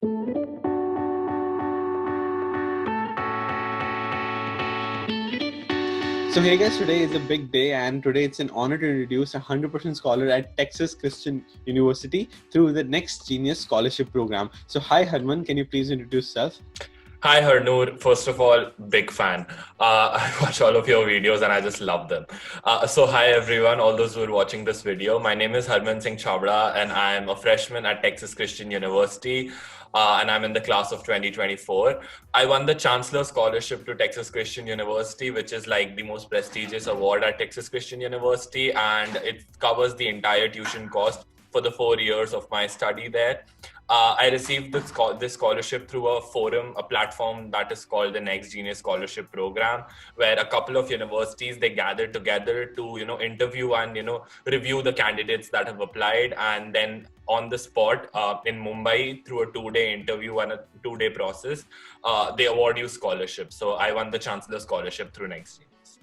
So hey guys, today is a big day and today it's an honor to introduce a 100% scholar at Texas Christian University through the Next Genius Scholarship Program. So hi Harman, can you please introduce yourself? Hi, Harnoor. First of all, big fan. I watch all of your videos and I just love them. So hi everyone, all those who are watching this video. My name is Harman Singh and I am a freshman at Texas Christian University. And I'm in the class of 2024. I won the Chancellor Scholarship to Texas Christian University, which is like the most prestigious award at Texas Christian University. And it covers the entire tuition cost for the 4 years of my study there. I received this scholarship through a forum, a platform that is called the Next Genius Scholarship Program, where a couple of universities, they gathered together to, interview and, review the candidates that have applied. And then on the spot in Mumbai, through a 2-day interview and a 2-day process, they award you scholarships. So I won the Chancellor Scholarship through Next Genius.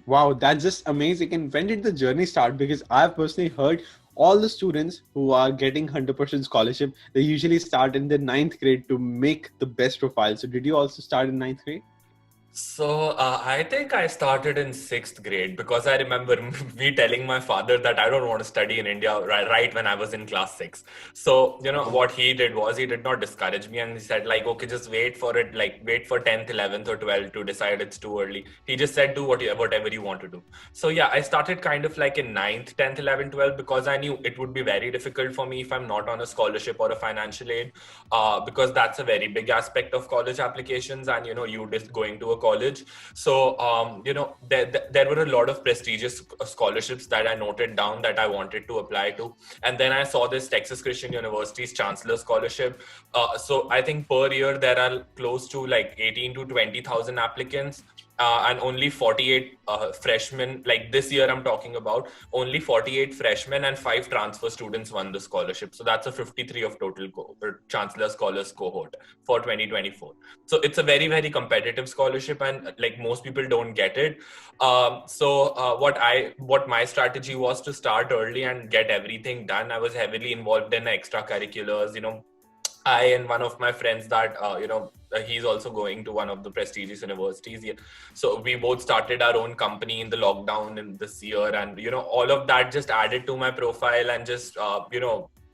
Wow, that's just amazing. And when did the journey start? Because I've personally heard all the students who are getting 100% scholarship, they usually start in the 9th grade to make the best profile. So did you also start in 9th grade? So I think I started in 6th grade because I remember me telling my father that I don't want to study in India right when I was in class 6. So, what he did was he did not discourage me and he said like, okay, just wait for it, like wait for 10th, 11th or 12th to decide it's too early. He just said, do whatever you want to do. So yeah, I started kind of like in 9th, 10th, 11th, 12th because I knew it would be very difficult for me if I'm not on a scholarship or a financial aid because that's a very big aspect of college applications and, you just going to a college. So, there were a lot of prestigious scholarships that I noted down that I wanted to apply to. And then I saw this Texas Christian University's Chancellor Scholarship. So I think per year, there are close to like 18 to 20,000 applicants. And only 48 freshmen, like this year I'm talking about, only 48 freshmen and 5 transfer students won the scholarship. So that's a 53 of total Chancellor Scholars cohort for 2024. So it's a very, very competitive scholarship and like most people don't get it. What my strategy was to start early and get everything done. I was heavily involved in extracurriculars, I and one of my friends that, he's also going to one of the prestigious universities. So we both started our own company in the lockdown in this year. And, all of that just added to my profile and just,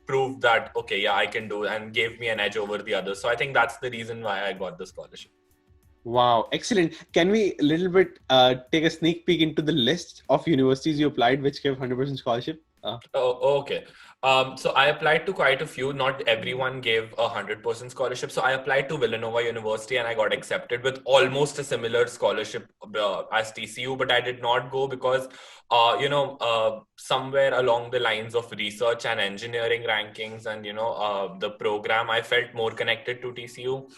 proved that, okay, yeah, I can do it and gave me an edge over the others. So I think that's the reason why I got the scholarship. Wow, excellent. Can we a little bit take a sneak peek into the list of universities you applied which gave 100% scholarship? Okay. So I applied to quite a few. Not everyone gave 100% scholarship. So I applied to Villanova University and I got accepted with almost a similar scholarship as TCU, but I did not go because, somewhere along the lines of research and engineering rankings and, the program, I felt more connected to TCU.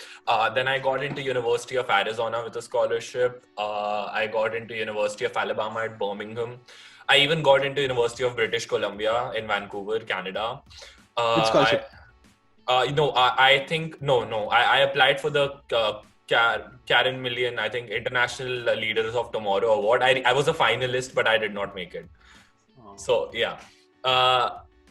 Then I got into University of Arizona with a scholarship. I got into University of Alabama at Birmingham. I even got into University of British Columbia in Vancouver, Canada. Which scholarship? I think, no. I applied for the Karen Million, I think, International Leaders of Tomorrow Award. I was a finalist, but I did not make it. Oh. So, yeah.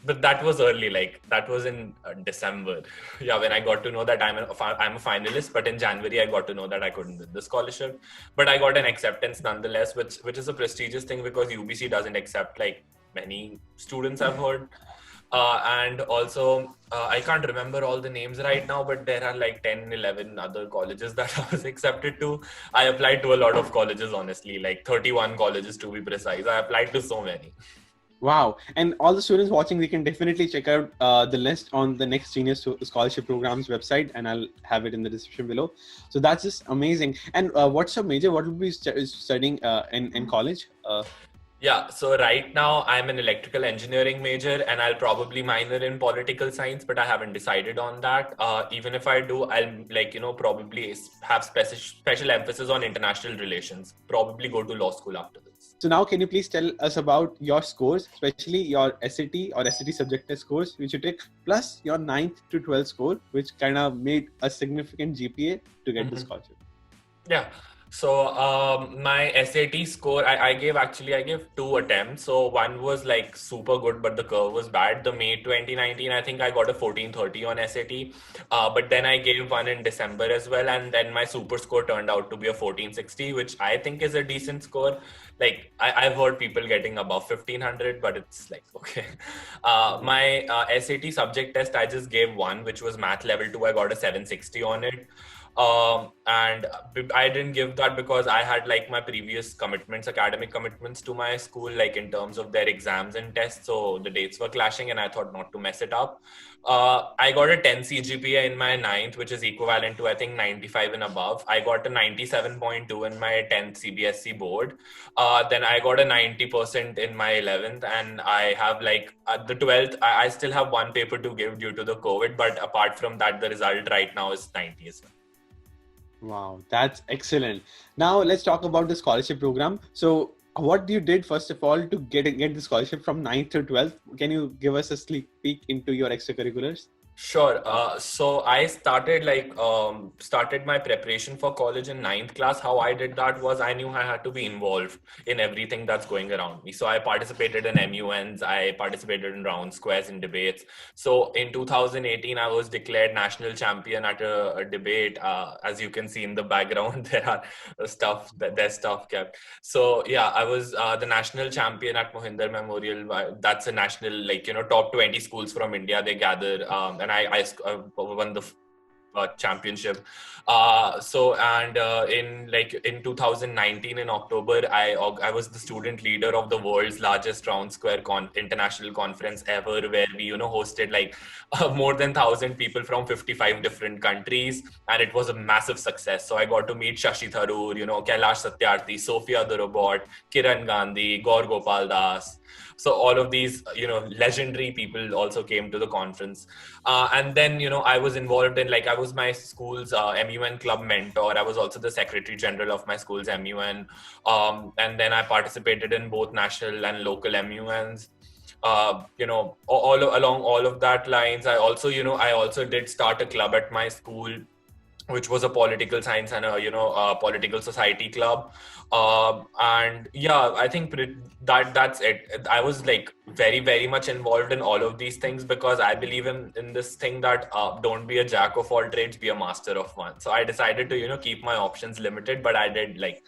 But that was early, like that was in December. Yeah, when I got to know that I'm a finalist, but in January I got to know that I couldn't win the scholarship. But I got an acceptance nonetheless, which is a prestigious thing because UBC doesn't accept like many students I've heard. And also, I can't remember all the names right now, but there are like 10, 11 other colleges that I was accepted to. I applied to a lot of colleges, honestly, like 31 colleges to be precise. I applied to so many. Wow. And all the students watching, they can definitely check out the list on the Next Genius Scholarship Program's website, and I'll have it in the description below. So that's just amazing. And what's your major? What will be studying in college? Yeah, so right now I'm an electrical engineering major and I'll probably minor in political science, but I haven't decided on that. Even if I do, I'll probably have special emphasis on international relations, probably go to law school after this. So now can you please tell us about your scores, especially your SAT or SAT subject test scores, which you take, plus your 9th to 12th score, which kind of made a significant GPA to get the scholarship? Yeah. So my SAT score, I gave two attempts. So one was like super good, but the curve was bad. The May 2019, I think I got a 1430 on SAT. But then I gave one in December as well, and then my super score turned out to be a 1460, which I think is a decent score. Like I've heard people getting above 1500, but it's like okay. My SAT subject test, I just gave one, which was math level 2. I got a 760 on it. And I didn't give that because I had like my previous commitments, academic commitments to my school, like in terms of their exams and tests. So the dates were clashing and I thought not to mess it up. I got a 10 CGPA in my ninth, which is equivalent to, I think, 95 and above. I got a 97.2 in my 10th CBSE board. Then I got a 90% in my 11th. And I have like the 12th, I still have one paper to give due to the COVID. But apart from that, the result right now is 90 as well. Wow, that's excellent. Now let's talk about the scholarship program. So what you did first of all to get the scholarship from 9th to 12th? Can you give us a sneak peek into your extracurriculars? Sure. So I started my preparation for college in ninth class. How I did that was I knew I had to be involved in everything that's going around me. So I participated in MUNs, I participated in round squares and debates. So in 2018, I was declared national champion at a debate. As you can see in the background, there's stuff kept. So yeah, I was the national champion at Mohinder Memorial. That's a national, like, top 20 schools from India. They gather. And I won the championship. In 2019 in October, I was the student leader of the world's largest round square international conference ever, where we hosted like more than 1,000 people from 55 different countries, and it was a massive success. So I got to meet Shashi Tharoor, Kailash Satyarthi, Sophia the robot, Kiran Gandhi, Gaur Gopal Das. So all of these, legendary people also came to the conference. And then, I was involved in, like, I was my school's MUN club mentor. I was also the secretary general of my school's MUN. And then I participated in both national and local MUNs. Along all of that lines, I also did start a club at my school, which was a political science and a political society club. And yeah, I think that's it. I was like very, very much involved in all of these things because I believe in this thing that don't be a jack of all trades, be a master of one. So I decided to keep my options limited, but I did like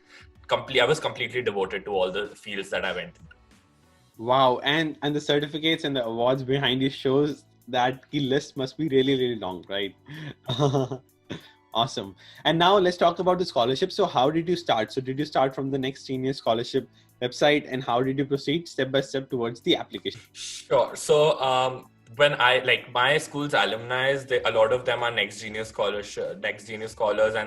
I was completely devoted to all the fields that I went into. Wow, and the certificates and the awards behind you shows that the list must be really, really long, right? Awesome. And now let's talk about the scholarship. So how did you start? So did you start from the Next Genius scholarship website, and how did you proceed step by step towards the application? Sure. So when I like my school's alumni, a lot of them are Next Genius scholars, and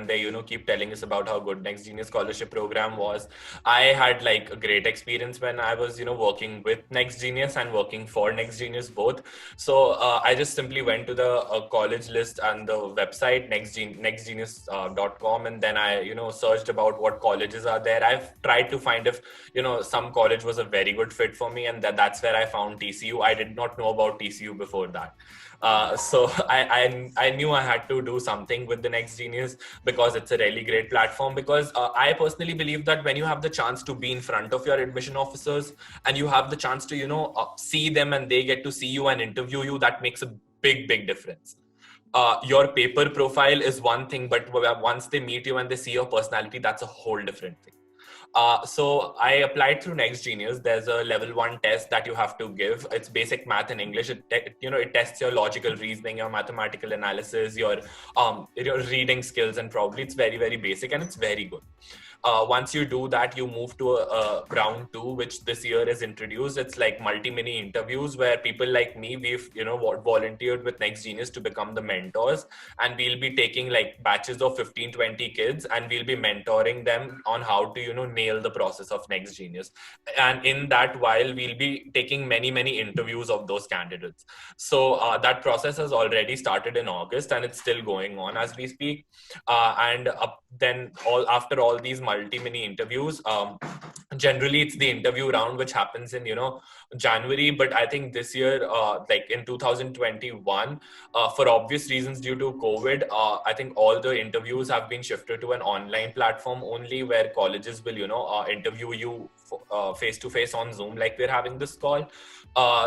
they keep telling us about how good Next Genius scholarship program was. I had like a great experience when I was working with Next Genius and working for Next Genius both. So I just simply went to the college list and the website nextgenius.com, and then I searched about what colleges are there. I've tried to find if some college was a very good fit for me, and that's where I found TCU. I did not know about TCU before that. So I knew I had to do something with the Next Genius because it's a really great platform. Because I personally believe that when you have the chance to be in front of your admission officers and you have the chance to see them and they get to see you and interview you, that makes a big difference. Your paper profile is one thing, but once they meet you and they see your personality, that's a whole different thing. So I applied through Next Genius. There's a level 1 test that you have to give. It's basic math and English. It tests your logical reasoning, your mathematical analysis, your reading skills, and probably it's very, very basic and it's very good. Once you do that, you move to a round 2, which this year is introduced. It's like multi-mini interviews where people like me, we've volunteered with Next Genius to become the mentors, and we'll be taking like batches of 15-20 kids, and we'll be mentoring them on how to nail the process of Next Genius. And in that while, we'll be taking many interviews of those candidates. So that process has already started in August, and it's still going on as we speak. Then after all these multi-mini interviews, Generally it's the interview round which happens in January, but I think this year like in 2021, for obvious reasons due to COVID, I think all the interviews have been shifted to an online platform only, where colleges will interview you face to face on Zoom, like we're having this call.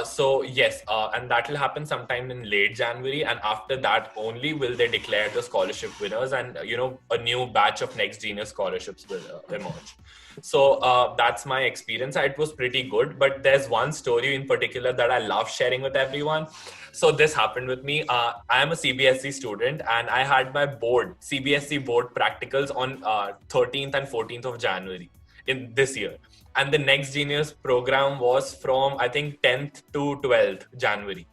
So yes, and that will happen sometime in late January, and after that only will they declare the scholarship winners, and a new batch of next genius scholarships will emerge. So that's my experience. It was pretty good, but there's one story in particular that I love sharing with everyone. So this happened with me. I am a CBSE student, and I had my CBSE board practicals on 13th and 14th of January in this year. And the Next Genius program was from, I think, 10th to 12th January.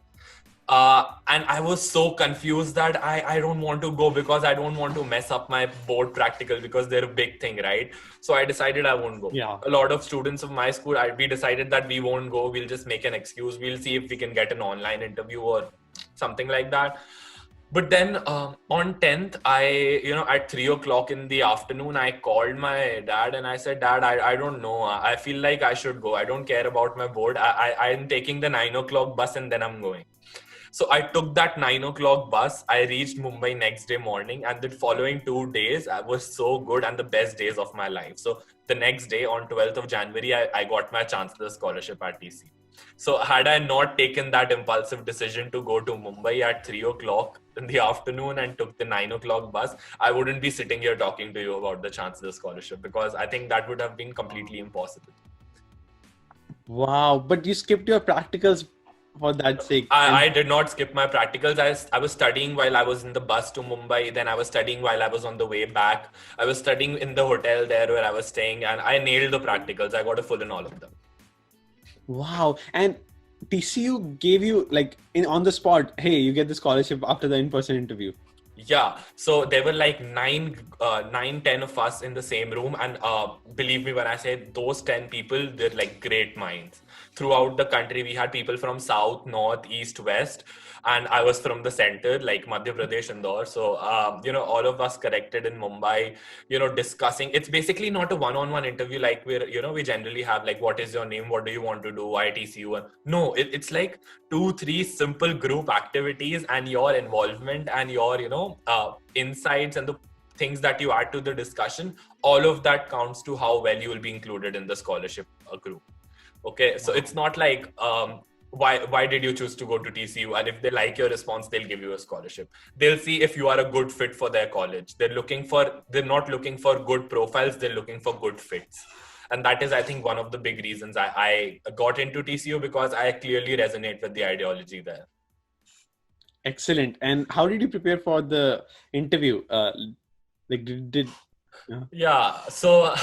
And I was so confused that I don't want to go, because I don't want to mess up my board practical, because they're a big thing, right? So I decided I won't go. Yeah. A lot of students of my school, we decided that we won't go. We'll just make an excuse. We'll see if we can get an online interview or something like that. But then on 10th, at 3 o'clock in the afternoon, I called my dad and I said, Dad, I don't know. I feel like I should go. I don't care about my board. I'm taking the 9 o'clock bus and then I'm going. So I took that 9 o'clock bus. I reached Mumbai next day morning, and the following 2 days was so good and the best days of my life. So the next day on 12th of January, I got my Chancellor Scholarship at TCU. So had I not taken that impulsive decision to go to Mumbai at 3 o'clock in the afternoon and took the 9 o'clock bus, I wouldn't be sitting here talking to you about the Chancellor Scholarship, because I think that would have been completely impossible. Wow, but you skipped your practicals for that sake. I did not skip my practicals. I was studying while I was in the bus to Mumbai. Then I was studying while I was on the way back. I was studying in the hotel there where I was staying, and I nailed the practicals. I got a full in all of them. Wow. And TCU gave you on the spot, hey, you get the scholarship after the in-person interview. Yeah, so there were like 10 of us in the same room, and believe me when I say those 10 people, they're like great minds. Throughout the country, we had people from South, North, East, West, and I was from the center, like Madhya Pradesh, Indore. So, all of us connected in Mumbai, discussing. It's basically not a one-on-one interview like we generally have, like, what is your name? What do you want to do? Why TCU? No, it's like 2-3 simple group activities, and your involvement and your, insights and the things that you add to the discussion, all of that counts to how well you will be included in the scholarship group. Okay, so it's not like why did you choose to go to TCU, and if they like your response, they'll give you a scholarship. They'll see if you are a good fit for their college. They're not looking for good profiles, they're looking for good fits. And that is, I think, one of the big reasons I got into TCU, because I clearly resonate with the ideology there. Excellent. And how did you prepare for the interview? Yeah, so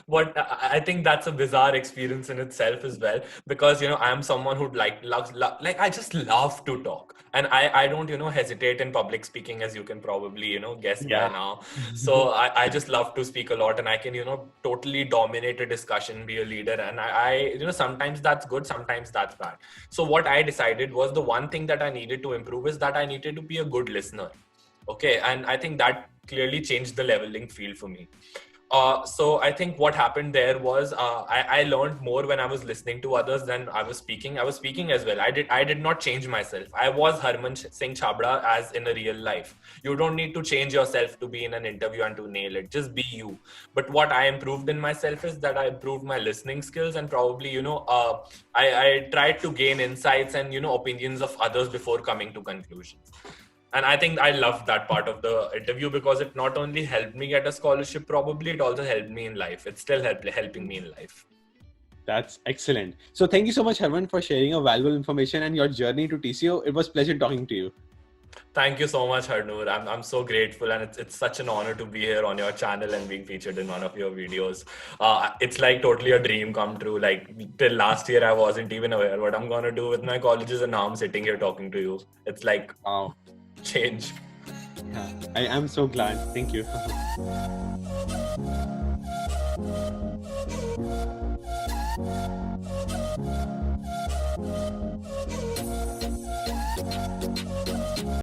what I think that's a bizarre experience in itself as well, because I'm someone who I just love to talk, and I don't hesitate in public speaking, as you can probably guess by now. So I just love to speak a lot, and I can totally dominate a discussion, be a leader, and I sometimes that's good, sometimes that's bad. So what I decided was, the one thing that I needed to improve is that I needed to be a good listener. Okay, and I think that clearly changed the leveling field for me. So I think what happened there was I learned more when I was listening to others than I was speaking. I was speaking as well. I did not change myself. I was Harman Singh Chabra as in a real life. You don't need to change yourself to be in an interview and to nail it. Just be you. But what I improved in myself is that I improved my listening skills, and probably I tried to gain insights and opinions of others before coming to conclusions. And I think I loved that part of the interview, because it not only helped me get a scholarship, probably it also helped me in life. It's still helping me in life. That's excellent. So thank you so much, Harman, for sharing your valuable information and your journey to TCU. It was a pleasure talking to you. Thank you so much, Harnoor. I'm so grateful, and it's such an honor to be here on your channel and being featured in one of your videos. It's like totally a dream come true. Like, till last year, I wasn't even aware what I'm going to do with my colleges, and now I'm sitting here talking to you. It's like, wow. Change. Yeah, I am so glad. Thank you.